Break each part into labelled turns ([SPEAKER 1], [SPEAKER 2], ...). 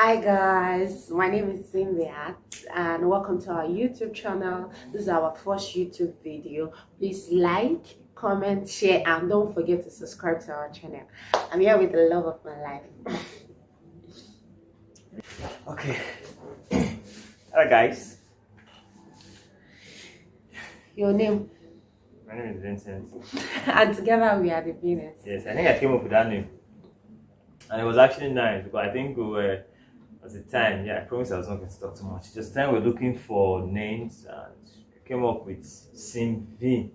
[SPEAKER 1] Hi guys, my name is Cynthia and welcome to our YouTube channel. This is our first YouTube video. Please like, comment, share, and don't forget to subscribe to our channel. I'm here with the love of my life.
[SPEAKER 2] Okay. Hello guys.
[SPEAKER 1] Your name?
[SPEAKER 2] My name is Vincent.
[SPEAKER 1] And together we are the Vinnies.
[SPEAKER 2] Yes, I think I came up with that name. And it was actually nice because I think we were at the time, I promise I was not going to talk too much. Just time we were looking for names and we came up with SIM V,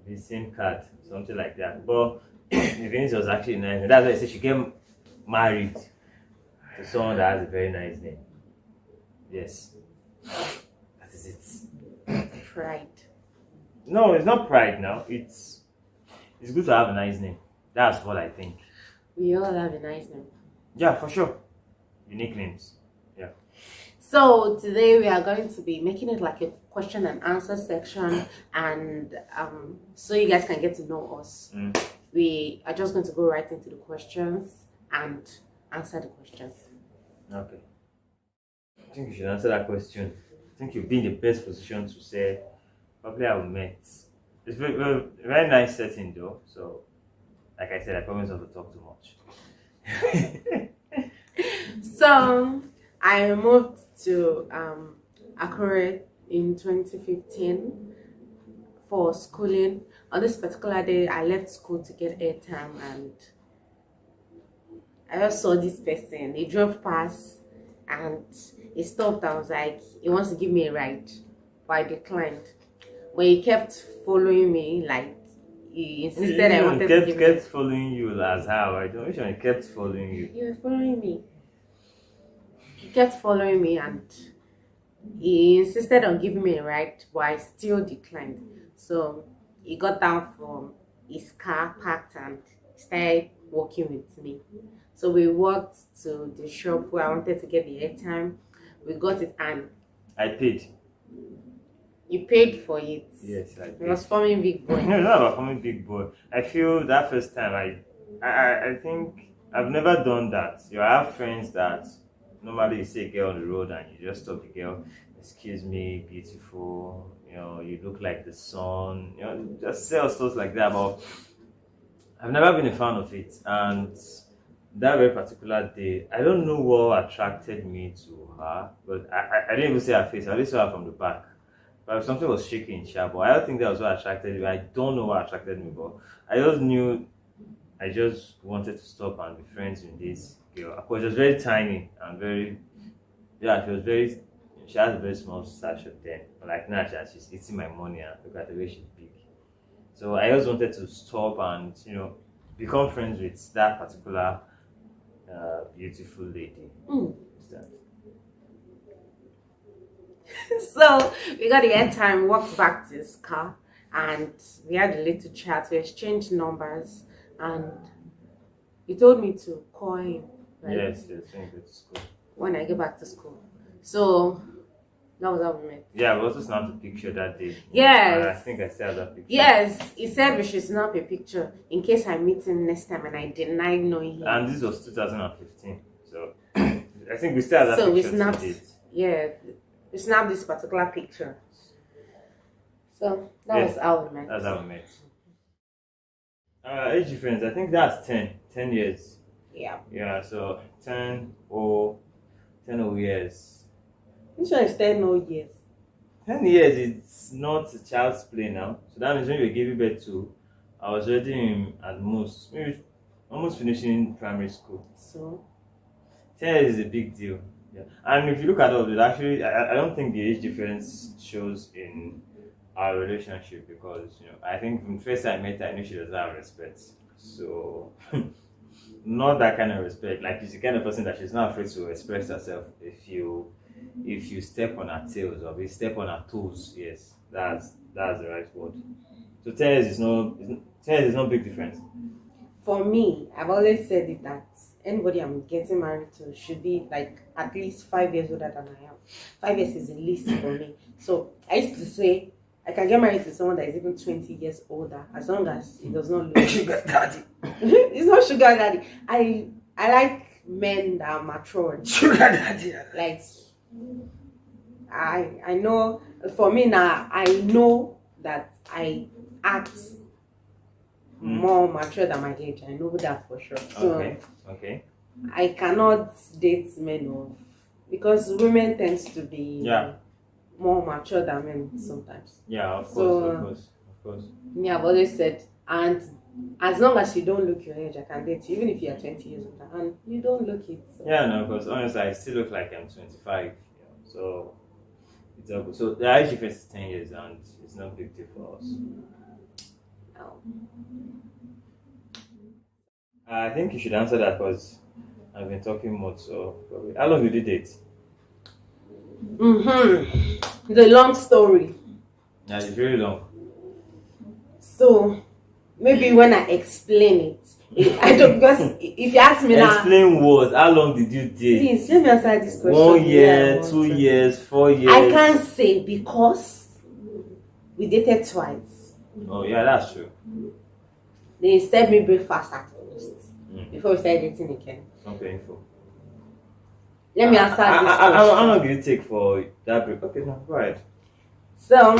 [SPEAKER 2] the SIM card, something like that. But the Vinnies was actually nice. And that's why I said she came married to someone that has a very nice name. Yes. That is it.
[SPEAKER 1] Pride.
[SPEAKER 2] No, it's not pride now. It's good to have a nice name. That's what I think.
[SPEAKER 1] We all have a nice name.
[SPEAKER 2] Yeah, for sure. Unique names. Yeah.
[SPEAKER 1] So today we are going to be making it like a question and answer section, and so you guys can get to know us. We are just going to go right into the questions and answer the questions.
[SPEAKER 2] Okay. I think you should answer that question. I think you'll be in the best position to say probably I met. It's very nice setting though. So like I said, I promise not to talk too much.
[SPEAKER 1] So I moved to Akure in 2015 for schooling. On this particular day, I left school to get airtime, and I just saw this person. He drove past and he stopped. I was like, he wants to give me a ride, but I declined. But he kept following me, like he insisted I wanted to give
[SPEAKER 2] kept following you as how? I don't know. He kept following you.
[SPEAKER 1] He was following me. He kept following me and he insisted on giving me a ride, but I still declined. So he got down from his car, parked, and started walking with me. So we walked to the shop where I wanted to get the airtime. We got it and
[SPEAKER 2] I paid.
[SPEAKER 1] You paid for it.
[SPEAKER 2] Yes, I paid.
[SPEAKER 1] It was forming big boy.
[SPEAKER 2] No, it's not about forming big boy. I feel that first time I think I've never done that. You have friends that normally you see a girl on the road and you just stop the girl. Excuse me, beautiful. You look like the sun. Just sell stuff like that. But I've never been a fan of it. And that very particular day, I don't know what attracted me to her, but I didn't even see her face. I only saw her from the back. But something was shaking, but I don't think that was what attracted me. I don't know what attracted me, but I just knew I just wanted to stop and be friends with this girl. Of course, she was very tiny and she has a very small stature then. But like now, she's eating my money and look at the way she's big. So I just wanted to stop and, become friends with that particular beautiful lady.
[SPEAKER 1] So we got the airtime, walked back to his car, and we had a little chat. We exchanged numbers, and he told me to call him. Right?
[SPEAKER 2] Yes, when you go to school.
[SPEAKER 1] When I get back to school. So that was how we met.
[SPEAKER 2] Yeah, we also snapped a picture that day.
[SPEAKER 1] Yes.
[SPEAKER 2] I think I still have that picture.
[SPEAKER 1] Yes, he said we should snap a picture in case I meet him next time, and I denied knowing him.
[SPEAKER 2] And this was 2015, so I think we still have that
[SPEAKER 1] so
[SPEAKER 2] picture.
[SPEAKER 1] So we snapped. We snapped this particular picture. So that was how we met.
[SPEAKER 2] That's how we met. Age difference, I think that's 10 years.
[SPEAKER 1] Yeah.
[SPEAKER 2] Yeah, so 10 years.
[SPEAKER 1] Which one is 10 years?
[SPEAKER 2] 10 years, it's not a child's play now. So that means when you were giving birth to, I was already at most, maybe almost finishing primary school.
[SPEAKER 1] So
[SPEAKER 2] 10 years is a big deal. Yeah. And if you look at all of it, actually, I don't think the age difference shows in our relationship because, I think from the first time I met her, I knew she doesn't have respect. So, not that kind of respect. Like, she's the kind of person that she's not afraid to express herself. If you step on her tails or if you step on her toes, yes, that's the right word. So 10 years is no big difference.
[SPEAKER 1] For me, I've always said it that anybody I'm getting married to should be like at least 5 years older than I am. 5 years is the least for me. So I used to say I can get married to someone that is even 20 years older as long as it does not look
[SPEAKER 2] sugar daddy.
[SPEAKER 1] It's not sugar daddy. I like men that are matured.
[SPEAKER 2] Sugar daddy.
[SPEAKER 1] Like I know for me now, I know that I act more mature than my age. I know that for sure. So
[SPEAKER 2] Okay.
[SPEAKER 1] I cannot date men of, because women tends to be more mature than men sometimes.
[SPEAKER 2] Yeah, of
[SPEAKER 1] So,
[SPEAKER 2] course.
[SPEAKER 1] Me, I've always said, and as long as you don't look your age, I can date you, even if you are 20 years older and you don't look it. So.
[SPEAKER 2] Yeah, no, because honestly, I still look like I'm 25. So it's all good. So the age difference is 10 years, and it's not a big deal for us.
[SPEAKER 1] Oh.
[SPEAKER 2] I think you should answer that because I've been talking much. So how long did you date?
[SPEAKER 1] It's a long story.
[SPEAKER 2] Yeah, it's very long.
[SPEAKER 1] So maybe when I explain it, I don't, because if you ask me now,
[SPEAKER 2] explain what? How long did you date?
[SPEAKER 1] Please let me answer this question.
[SPEAKER 2] 1 year, 2 years, 4 years.
[SPEAKER 1] I can't say because we dated twice.
[SPEAKER 2] Oh yeah, that's true.
[SPEAKER 1] They served me breakfast at first before we started dating again.
[SPEAKER 2] Not painful.
[SPEAKER 1] Let me answer this question.
[SPEAKER 2] How long did it take for that break? Okay, no, go ahead.
[SPEAKER 1] So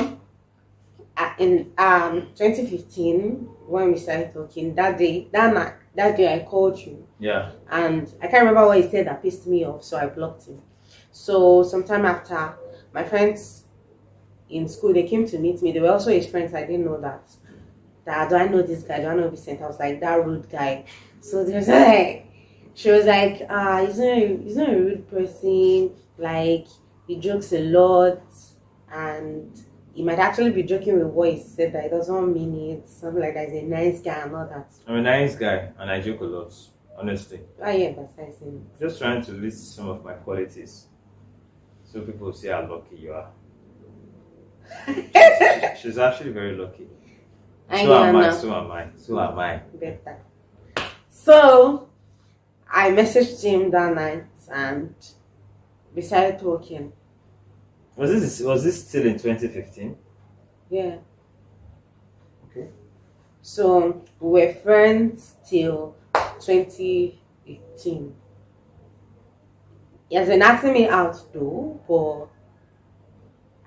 [SPEAKER 1] in 2015, when we started talking, that day I called you.
[SPEAKER 2] Yeah.
[SPEAKER 1] And I can't remember what he said that pissed me off, so I blocked him. So sometime after, my friends in school, they came to meet me. They were also his friends. I didn't know that. Do I know this guy? Do I know Vicent? I was like, that rude guy. So they was like, she was like, he's not a rude person. Like, he jokes a lot, and he might actually be joking with what he said, that he doesn't mean it. Something like that. He's a nice guy and all that.
[SPEAKER 2] I'm a nice guy, and I joke a lot. Honestly.
[SPEAKER 1] Why are you emphasizing it?
[SPEAKER 2] Just trying to list some of my qualities, so people see how lucky you are. She's actually very lucky. So am I.
[SPEAKER 1] Better. So I messaged him that night and we started talking.
[SPEAKER 2] Was this still in 2015?
[SPEAKER 1] Yeah.
[SPEAKER 2] Okay.
[SPEAKER 1] So we were friends till 2018. He has been asking me out though, but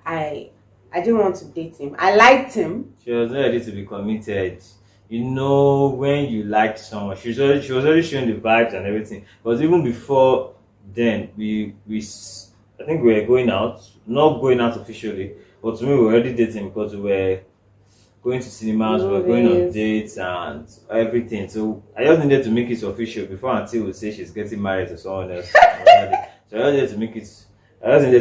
[SPEAKER 1] I didn't want to date him. I liked him.
[SPEAKER 2] She was not ready to be committed. You know, when you like someone, she was already showing the vibes and everything. Because even before then, I think we were going out, not going out officially, but to me we were already dating because we were going to cinemas, we were going on dates and everything. So I just needed to make it official before Auntie would say she's getting married to someone else. So I just needed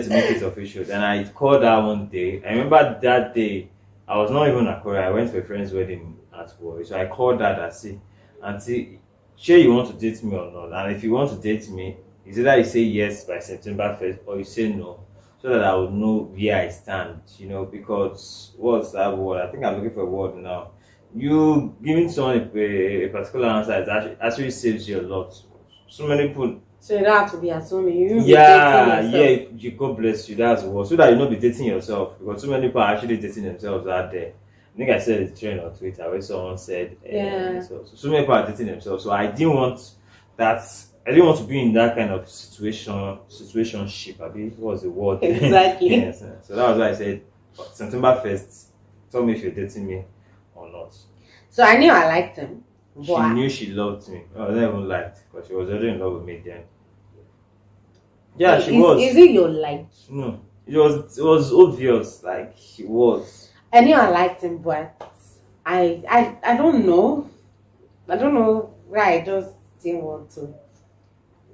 [SPEAKER 2] to make it official. Then I called her one day. I remember that day, I was not even at Korea. I went to a friend's wedding at work. So I called her and said, Auntie, sure you want to date me or not? And if you want to date me, is either you say yes by September 1st or you say no, so that I would know where I stand, because what's that word? I think I'm looking for a word now. You giving someone a particular answer is actually saves you a lot. So many people.
[SPEAKER 1] So you don't have to be assuming. You
[SPEAKER 2] God bless you. That's the word. So that you not be dating yourself, because so many people are actually dating themselves out there. I think I said it's trend on Twitter where someone said, so many people are dating themselves. So I didn't want that. I didn't want to be in that kind of situationship. What was the word?
[SPEAKER 1] Exactly.
[SPEAKER 2] Yes. So that was why I said September 1st. Tell me if you're dating me or not.
[SPEAKER 1] So I knew I liked him.
[SPEAKER 2] She knew she loved me. I wasn't even liked because she was already in love with me then. Yeah, she was.
[SPEAKER 1] Is it your like?
[SPEAKER 2] No, it was obvious. Like she was.
[SPEAKER 1] I knew I liked him, but I don't know. I don't know why I just didn't want to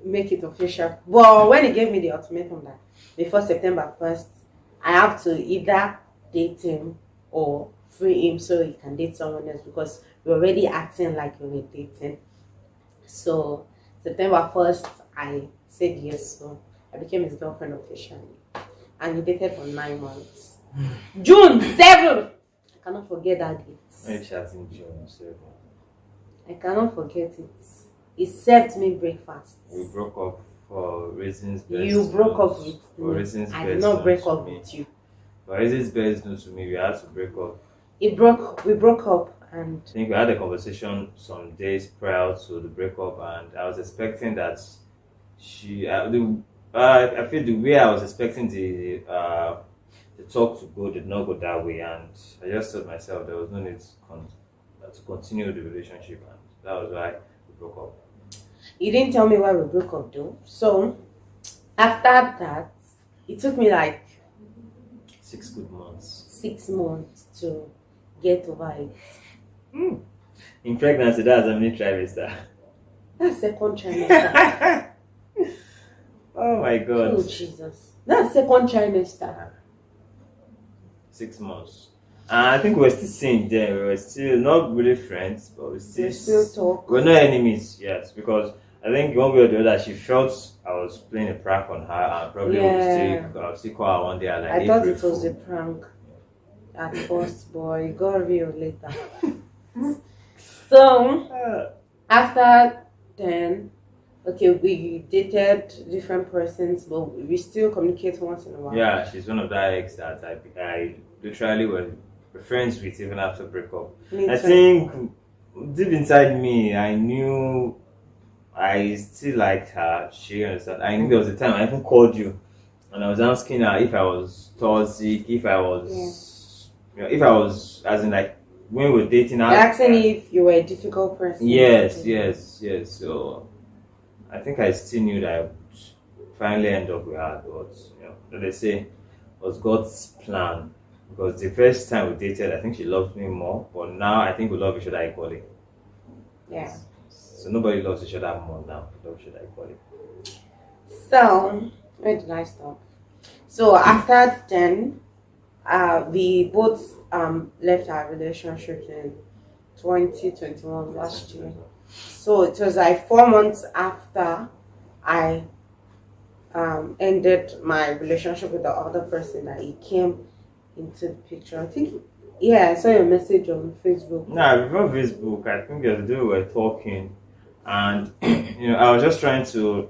[SPEAKER 1] make it official. Well, when he gave me the ultimatum that before September 1st, I have to either date him or free him so he can date someone else, because we're already acting like we were dating. So September 1st, I said yes. So I became his girlfriend officially. And we dated for 9 months. June 7th! I cannot forget that date.
[SPEAKER 2] June 7th.
[SPEAKER 1] I cannot forget it. He served me breakfast.
[SPEAKER 2] We broke up for reasons best.
[SPEAKER 1] You broke up with me. I did not break up with you.
[SPEAKER 2] For reasons best known to me, we had to break up.
[SPEAKER 1] We broke up, and
[SPEAKER 2] I think we had a conversation some days prior to the breakup, and I was expecting that I feel the way I was expecting the talk to go did not go that way, and I just told myself there was no need to continue the relationship, and that was why we broke up.
[SPEAKER 1] You didn't tell me why we broke up though. So after that, it took me like
[SPEAKER 2] 6 good months.
[SPEAKER 1] 6 months to get over it.
[SPEAKER 2] Hmm. In pregnancy, that's a mini trimester.
[SPEAKER 1] That's second trimester.
[SPEAKER 2] Oh my god.
[SPEAKER 1] Oh Jesus. That's second trimester.
[SPEAKER 2] 6 months. And I think we were still seeing them. We were still not really friends, but
[SPEAKER 1] We still talk.
[SPEAKER 2] we're not enemies, yes, because I think one way or the other she felt I was playing a prank on her, and probably would still call her one day and like,
[SPEAKER 1] I
[SPEAKER 2] "Hey,
[SPEAKER 1] thought it
[SPEAKER 2] grateful."
[SPEAKER 1] was a prank at first, but it got real later. So after then, okay, we dated different persons, but we still communicate once in a while.
[SPEAKER 2] Yeah, she's one of that ex that I literally were friends with even after breakup.
[SPEAKER 1] Me
[SPEAKER 2] I
[SPEAKER 1] too.
[SPEAKER 2] think deep inside me, I knew I still liked her. She understood. I think there was a time I even called you and I was asking her if I was toxic, if I was, if I was, as in like when we were dating.
[SPEAKER 1] You're asking if you were a difficult person.
[SPEAKER 2] Yes, yes, yes. So I think I still knew that I would finally end up with her, but they say it was God's plan. Because the first time we dated, I think she loved me more, but now I think we love each other equally.
[SPEAKER 1] Yeah.
[SPEAKER 2] So nobody loves each other more now. We love each other equally.
[SPEAKER 1] So where did I stop? So after then, we both left our relationships in 2021 last year. So it was like 4 months after I ended my relationship with the other person that he came into the picture. I think, I saw your message on Facebook.
[SPEAKER 2] Nah, before Facebook, I think the other day we were talking, and I was just trying to,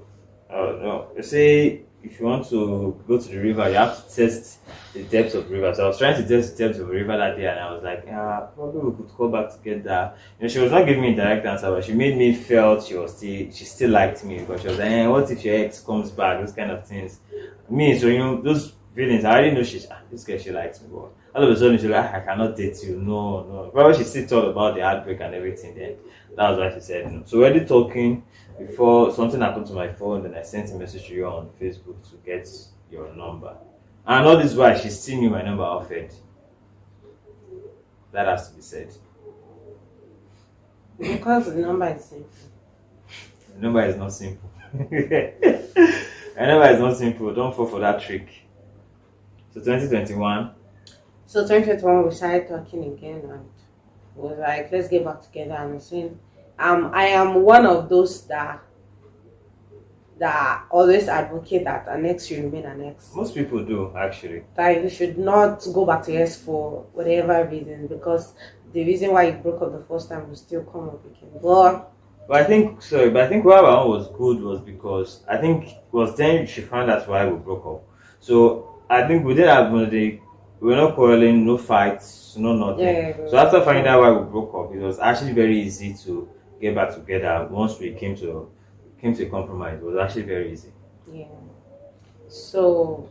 [SPEAKER 2] say if you want to go to the river, you have to test the depth of the river. So I was trying to test the depth of the river that day, and I was like, probably we could go back together. She was not giving me a direct answer, but she made me feel she still liked me, because she was like, what if your ex comes back? Those kind of things. Me, so those feelings, I already know this girl, she likes me, but all of a sudden she's like, I cannot date you. No. Probably she still thought about the heartbreak and everything. Then that was why she said no. So we're already talking before something happened to my phone. Then I sent a message to you on Facebook to get your number. And all this while she still knew my number off it. That has to be said.
[SPEAKER 1] Because the number is simple.
[SPEAKER 2] The number is not simple. My number is not simple. Don't fall for that trick. So 2021.
[SPEAKER 1] So 2021 we started talking again, and was like, let's get back together. And I'm saying, I am one of those that always advocate that an ex should remain an ex.
[SPEAKER 2] Most people do, actually.
[SPEAKER 1] That you should not go back to ex for whatever reason, because the reason why you broke up the first time will still come up again. But
[SPEAKER 2] I think why our one was good was because I think it was then she found out why we broke up. So I think we didn't have we were not quarreling, no fights, no nothing.
[SPEAKER 1] Yeah.
[SPEAKER 2] So after finding out why we broke up, it was actually very easy to get back together. Once we came to a compromise, it was actually very easy.
[SPEAKER 1] yeah. So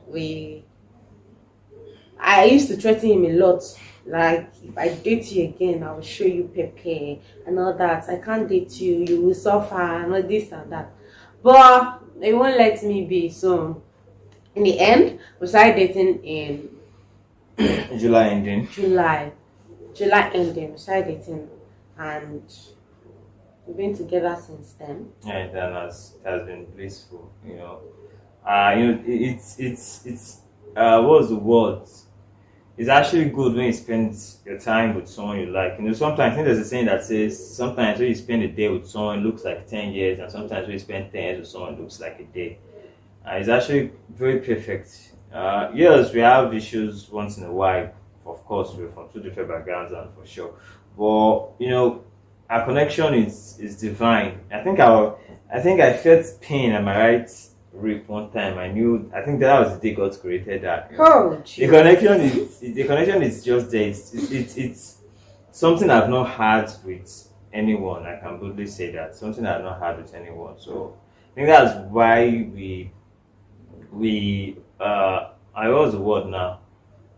[SPEAKER 1] I used to threaten him a lot. Like, if I date you again, I will show you Pepe and all that. I can't date you, you will suffer, and all this and that. But they won't let me be. So in the end, we started dating in
[SPEAKER 2] July ending.
[SPEAKER 1] July ending. We started dating, and we've been together since then.
[SPEAKER 2] Yeah, it has been blissful. It's what was the word? It's actually good when you spend your time with someone you like. Sometimes I think there's a saying that says sometimes when you spend a day with someone it looks like 10 years, and sometimes when you spend 10 years with someone it looks like a day. It's actually very perfect. Yes, we have issues once in a while. Of course, we're from two different backgrounds, and for sure. But our connection is divine. I think I felt pain at my right rib one time. I think that was the day God created that.
[SPEAKER 1] Oh,
[SPEAKER 2] The connection is just there. It's something I've not had with anyone. I can boldly say that something I've not had with anyone. So I think that's why we I was the word now.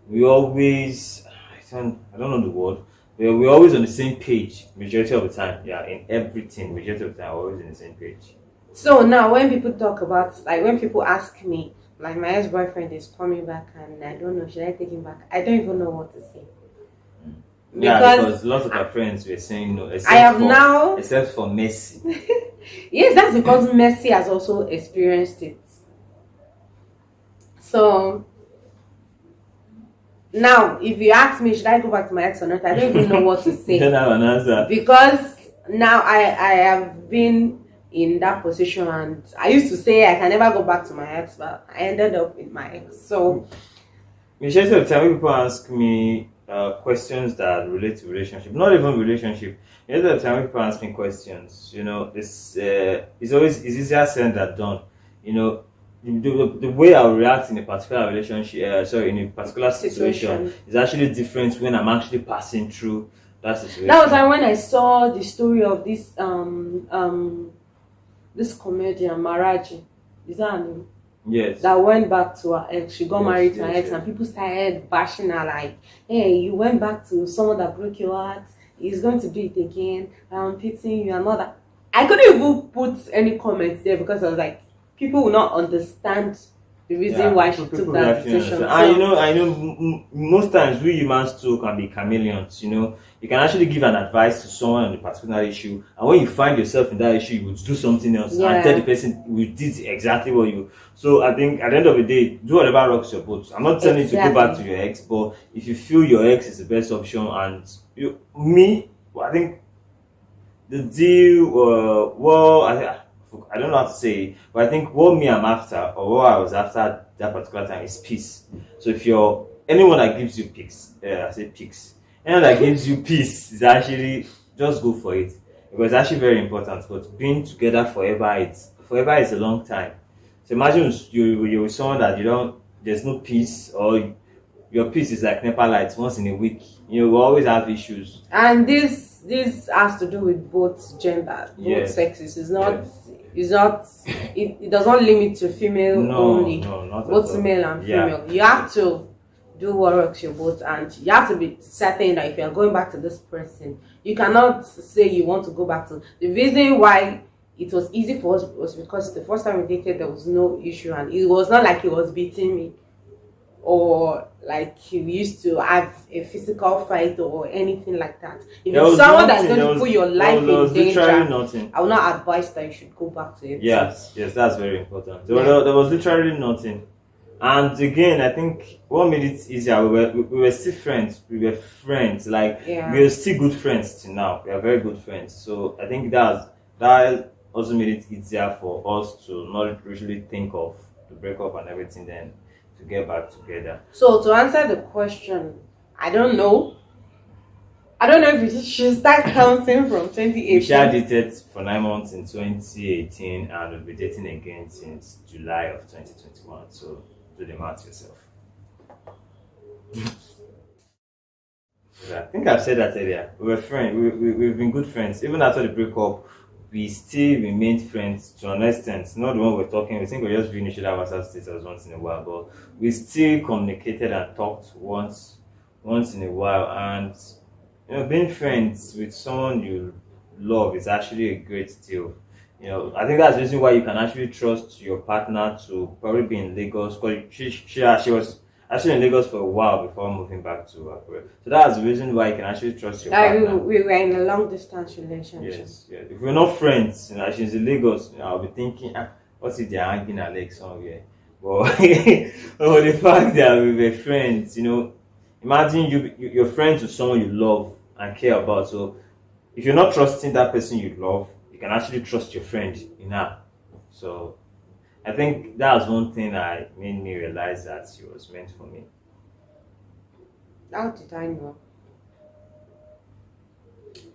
[SPEAKER 2] We always I don't know the word. We're always on the same page majority of the time. Yeah, in everything, majority of the time, we're always on the same page.
[SPEAKER 1] So now when people talk about, like when people ask me, like my ex-boyfriend is coming back and I don't know, should I take him back? I don't even know what to say.
[SPEAKER 2] Yeah,
[SPEAKER 1] Because
[SPEAKER 2] because lots of our friends were saying no,
[SPEAKER 1] I have now,
[SPEAKER 2] except for Messi.
[SPEAKER 1] yes, that's because Messi has also experienced it. So now, if you ask me, should I go back to my ex or not? I don't even know what to
[SPEAKER 2] You
[SPEAKER 1] say
[SPEAKER 2] don't have an answer.
[SPEAKER 1] because now I have been in that position, and I used to say I can never go back to my ex, but I ended up with my ex. So
[SPEAKER 2] Majority of the time, when people ask me questions that relate to relationship, not even relationship. Majority of the time, when people ask me questions, it's easier said than done. You know, the way I react in a particular relationship, in a particular situation, is actually different when I'm actually passing through that situation.
[SPEAKER 1] that was like when I saw the story of this comedian Maraji. Is that her name?
[SPEAKER 2] Yes.
[SPEAKER 1] That went back to her ex. She got married to her ex,
[SPEAKER 2] yes.
[SPEAKER 1] and people started bashing her like, "Hey, you went back to someone that broke your heart. He's going to do it again. I'm pitying you and all that." I couldn't even put any comments there because I was like, people will not understand the reason why she took that decision. So,
[SPEAKER 2] I know. Most times we humans too can be chameleons. You know, you can actually give an advice to someone on a particular issue, and when you find yourself in that issue, you would do something else and tell the person we did exactly what you. So I think at the end of the day, do whatever rocks your boat. I'm not telling you to go back to your ex, but if you feel your ex is the best option, and I think the deal. I don't know how to say it, but I think what me I'm after, or what I was after that particular time, is peace. So if you're anyone that gives you peace, I say peace. Anyone that gives you peace is actually just go for it, because it's actually very important. But being together forever is a long time. So imagine you're with someone that there's no peace, or your peace is like NEPA lights once in a week. You will always have issues.
[SPEAKER 1] And this has to do with both gender, both sexes. It's not. It's not. It does not limit to female only.
[SPEAKER 2] No, not
[SPEAKER 1] both male and female. You have to do what works your boat, and you have to be certain that if you are going back to this person, you cannot say you want to go back to. The reason why it was easy for us was because the first time we dated there was no issue, and it was not like he was beating me, or like we used to have a physical fight or anything like that. If it's someone that's going to put your life in danger, I will not advise that you should go back to it.
[SPEAKER 2] Yes, that's very important. There was literally nothing. And again, I think what made it easier, we were still friends. We were friends. Like we are still good friends till now. We are very good friends. So I think that also made it easier for us to not really think of the breakup and everything then to get back together.
[SPEAKER 1] So to answer the question, I don't know. I don't know if we should start counting from 2018.
[SPEAKER 2] We shall dated for 9 months in 2018 and we'll be dating again since July of 2021. So do the math yourself. I think I've said that earlier. We were friends. We've been good friends. Even after the breakup, we still remained friends to an extent. Not the one we're talking. We think we're just viewing each other WhatsApp status once in a while, but we still communicated and talked once in a while. And being friends with someone you love is actually a great deal. I think that's the reason why you can actually trust your partner to probably be in Lagos, because she was actually in Lagos for a while before moving back to Akure. So that's the reason why you can actually trust your partner.
[SPEAKER 1] We were in a long distance relationship.
[SPEAKER 2] Yes. If we're not friends, she's in Lagos, I'll be thinking, what's if they're hanging a leg somewhere? But the fact that we were friends, imagine you're friends with someone you love and care about. So if you're not trusting that person you love, you can actually trust your friend in her. So I think that was one thing that made me realize that she was meant for me.
[SPEAKER 1] How did I know?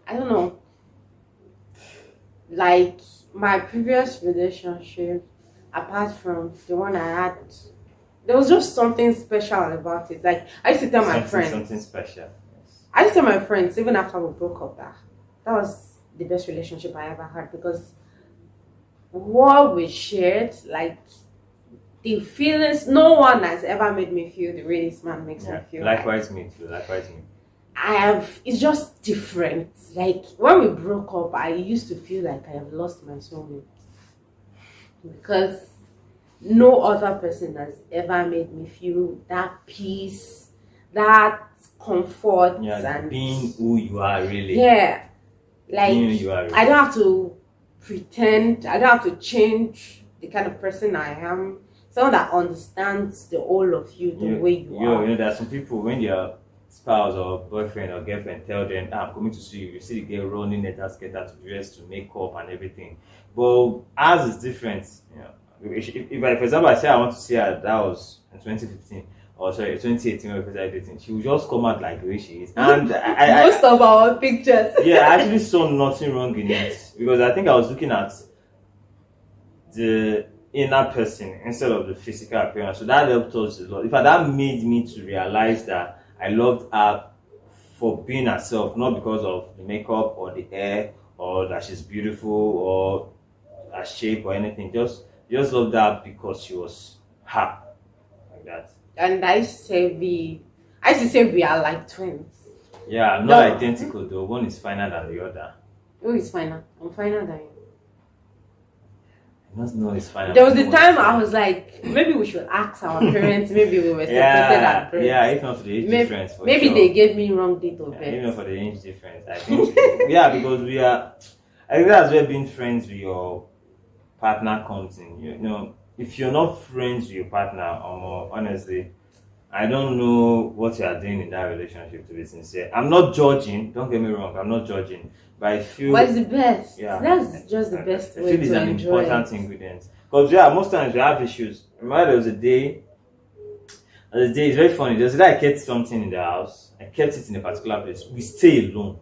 [SPEAKER 1] I don't know. Like my previous relationship, apart from the one I had, there was just something special about it. Like I used to tell my friends.
[SPEAKER 2] Something special. Yes.
[SPEAKER 1] I used to tell my friends, even after we broke up, that was the best relationship I ever had, because what we shared, like the feelings, no one has ever made me feel the way this man makes me
[SPEAKER 2] Yeah.
[SPEAKER 1] feel.
[SPEAKER 2] Likewise me too. Likewise me.
[SPEAKER 1] I have, it's just different. Like when we broke up, I used to feel like I have lost my soulmate because no other person has ever made me feel that peace, that comfort,
[SPEAKER 2] Yeah,
[SPEAKER 1] and
[SPEAKER 2] being who you are really.
[SPEAKER 1] yeah, like
[SPEAKER 2] Being who you are really.
[SPEAKER 1] I don't have to pretend, I don't have to change the kind of person I am. Someone that understands the whole of you the way you are.
[SPEAKER 2] You know, there are some people when your spouse or boyfriend or girlfriend tell them, I'm coming to see you. You see the girl running at that skater to dress to make up and everything. But ours is different. You know, if I, for example, I say I want to see her, that was in 2015 or sorry 2018 when we started dating, she will just come out like the way she is. And
[SPEAKER 1] Most of our pictures.
[SPEAKER 2] yeah, I actually saw nothing wrong in it because I think I was looking at the inner person instead of the physical appearance. So that helped us a lot. In fact, that made me to realize that I loved her for being herself, not because of the makeup or the hair or that she's beautiful or her shape or anything. Just loved her because she was her like that.
[SPEAKER 1] And I used to say we are like twins.
[SPEAKER 2] Yeah, not
[SPEAKER 1] No.
[SPEAKER 2] identical though. One is finer than the other.
[SPEAKER 1] Who is finer? I'm finer than you.
[SPEAKER 2] I must know it's finer.
[SPEAKER 1] There was
[SPEAKER 2] than
[SPEAKER 1] a
[SPEAKER 2] one.
[SPEAKER 1] time I was like, maybe we should ask our parents. Maybe we were separated at birth.
[SPEAKER 2] Yeah, if not for the age difference. For
[SPEAKER 1] Maybe
[SPEAKER 2] sure.
[SPEAKER 1] they gave me wrong date of
[SPEAKER 2] Yeah,
[SPEAKER 1] birth.
[SPEAKER 2] even for the age difference, I think. Yeah, because we are. I think that's where being friends with your partner comes in. You know, if you're not friends with your partner, or more honestly, I don't know what you are doing in that relationship. To be sincere, I'm not judging. Don't get me wrong. I'm not judging, but I feel.
[SPEAKER 1] What's the best?
[SPEAKER 2] Yeah,
[SPEAKER 1] That's just the best
[SPEAKER 2] I
[SPEAKER 1] way
[SPEAKER 2] feel it's
[SPEAKER 1] to
[SPEAKER 2] an
[SPEAKER 1] enjoy
[SPEAKER 2] important
[SPEAKER 1] it.
[SPEAKER 2] ingredient. Because yeah, most times we have issues. Remember, there was a day. The day is very funny. There's a day I kept something in the house. I kept it in a particular place. We stay alone.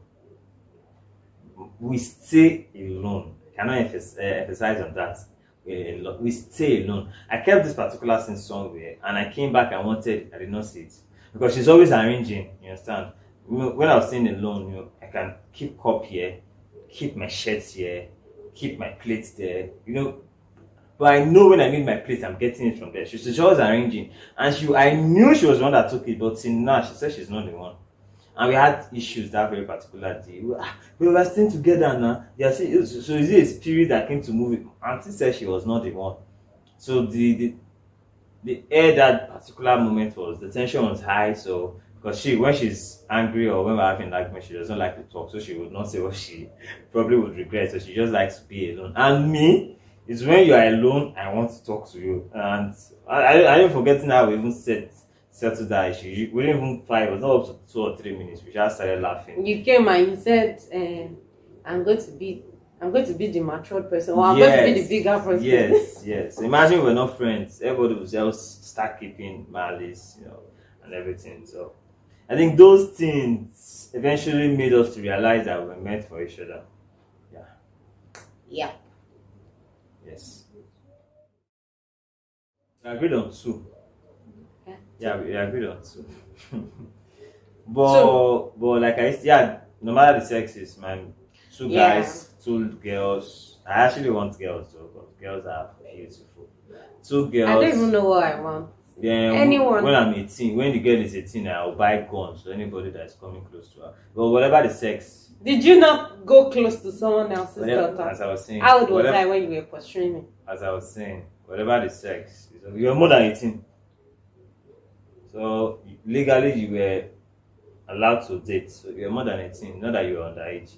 [SPEAKER 2] We stay alone. I cannot emphasize on that. We stay alone. I kept this particular thing somewhere, and I came back and wanted it. I did not see it because she's always arranging. You understand? When I was staying alone, I can keep cup here, keep my shirts here, keep my plates there. But I know when I need my plate, I'm getting it from there. She's always arranging, and I knew she was the one that took it, but till now she said she's not the one. And we had issues that very particular day. We were staying together now. Yeah, so is it a spirit that came to move it? Auntie said she was not the one. So the air that particular moment was, the tension was high. So because when she's angry or when we're having an argument, she doesn't like to talk. So she would not say what she probably would regret. So she just likes to be alone. And me, it's when you are alone, I want to talk to you. And I didn't forgetting how we even settled that issue. We didn't even fight. It was not up to 2 or 3 minutes. We just started laughing.
[SPEAKER 1] You came and you said, I'm going to be the matured person, or I'm going to be the bigger person.
[SPEAKER 2] Yes. Imagine we're not friends. Everybody would just start keeping malice, and everything. So I think those things eventually made us to realize that we're meant for each other.
[SPEAKER 1] Yeah.
[SPEAKER 2] Yes. We agreed on 2. Yeah, we agreed on 2. but like no matter the sexes, man, 2 guys, 2 girls. I actually want girls though, because girls are beautiful. 2 girls.
[SPEAKER 1] I don't even know what I want.
[SPEAKER 2] Then
[SPEAKER 1] Anyone.
[SPEAKER 2] when I'm 18, when the girl is 18, I'll buy guns to anybody that's coming close to her. But whatever the sex.
[SPEAKER 1] Did you not go close to someone else's daughter?
[SPEAKER 2] As I was saying.
[SPEAKER 1] How old was I when you were pursuing me?
[SPEAKER 2] As I was saying, whatever the sex. You're more than 18. So legally you were allowed to date. So you're more than 18, not that you're underage.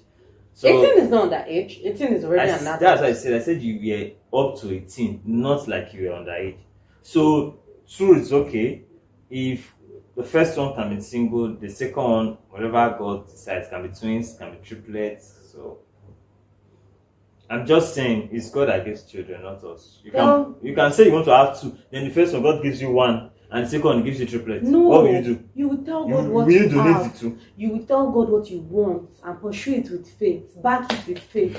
[SPEAKER 2] So
[SPEAKER 1] 18 is not underage. 18 is already underage.
[SPEAKER 2] That's what I said. I said you were up to 18, not like you were underage. So true, it's okay if the first one can be single, the second one, whatever God decides, can be twins, can be triplets. So I'm just saying it's God that gives children, not us. You can say you want to have 2, then the first one God gives you 1, and the second one gives you triplets.
[SPEAKER 1] No,
[SPEAKER 2] what will you do?
[SPEAKER 1] You will tell God what you
[SPEAKER 2] donate
[SPEAKER 1] have.
[SPEAKER 2] it to?
[SPEAKER 1] You will tell God what you want and pursue it with faith. Back it with faith.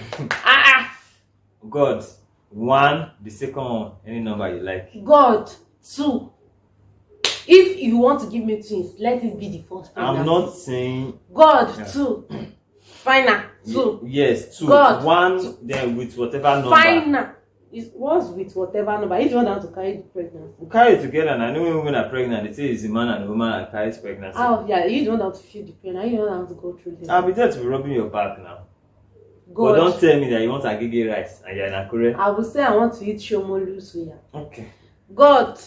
[SPEAKER 2] God, 1, the second one, any number you like.
[SPEAKER 1] God, 2. If you want to give me twins, let it be the first pregnancy.
[SPEAKER 2] I'm not saying
[SPEAKER 1] God, 2. Final, 2.
[SPEAKER 2] Yes, 2.
[SPEAKER 1] God,
[SPEAKER 2] 1, then with whatever number.
[SPEAKER 1] Final. It was with whatever number. Each one has to carry the pregnancy.
[SPEAKER 2] We carry it together, and I know when women are pregnant, they say it's the man and the woman that carries pregnancy.
[SPEAKER 1] Oh yeah, you don't have to feel the pain. You don't have to go through this.
[SPEAKER 2] I'll be there to be rubbing your back now.
[SPEAKER 1] God.
[SPEAKER 2] But don't tell me that you want agege rice and you're in Akure.
[SPEAKER 1] I will say I want to eat shomolu suya.
[SPEAKER 2] Okay.
[SPEAKER 1] God,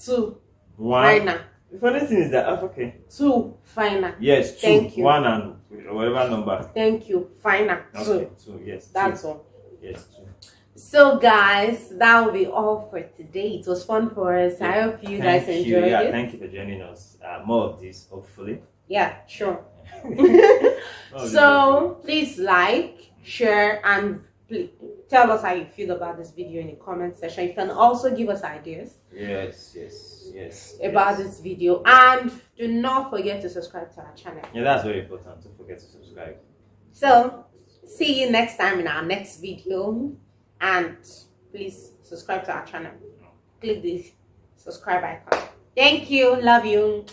[SPEAKER 1] 2.
[SPEAKER 2] One.
[SPEAKER 1] Final.
[SPEAKER 2] The funny thing is that okay.
[SPEAKER 1] 2. Final.
[SPEAKER 2] Yes, 2.
[SPEAKER 1] Thank you.
[SPEAKER 2] 1 and whatever number.
[SPEAKER 1] Thank you. Final. 2.
[SPEAKER 2] Okay, 2. Yes.
[SPEAKER 1] That's
[SPEAKER 2] 2.
[SPEAKER 1] all.
[SPEAKER 2] Yes, 2.
[SPEAKER 1] So guys, that will be all for today. It was fun for us. I hope you guys enjoyed it.
[SPEAKER 2] Thank you for joining us. More of this, hopefully.
[SPEAKER 1] Yeah, sure. So please like, share, and please tell us how you feel about this video in the comment section. You can also give us ideas.
[SPEAKER 2] Yes.
[SPEAKER 1] About this video, and do not forget to subscribe to our channel.
[SPEAKER 2] Yeah, that's very important. Don't forget to subscribe.
[SPEAKER 1] So see you next time in our next video, and please subscribe to our channel. Click the subscribe icon. Thank you. Love you.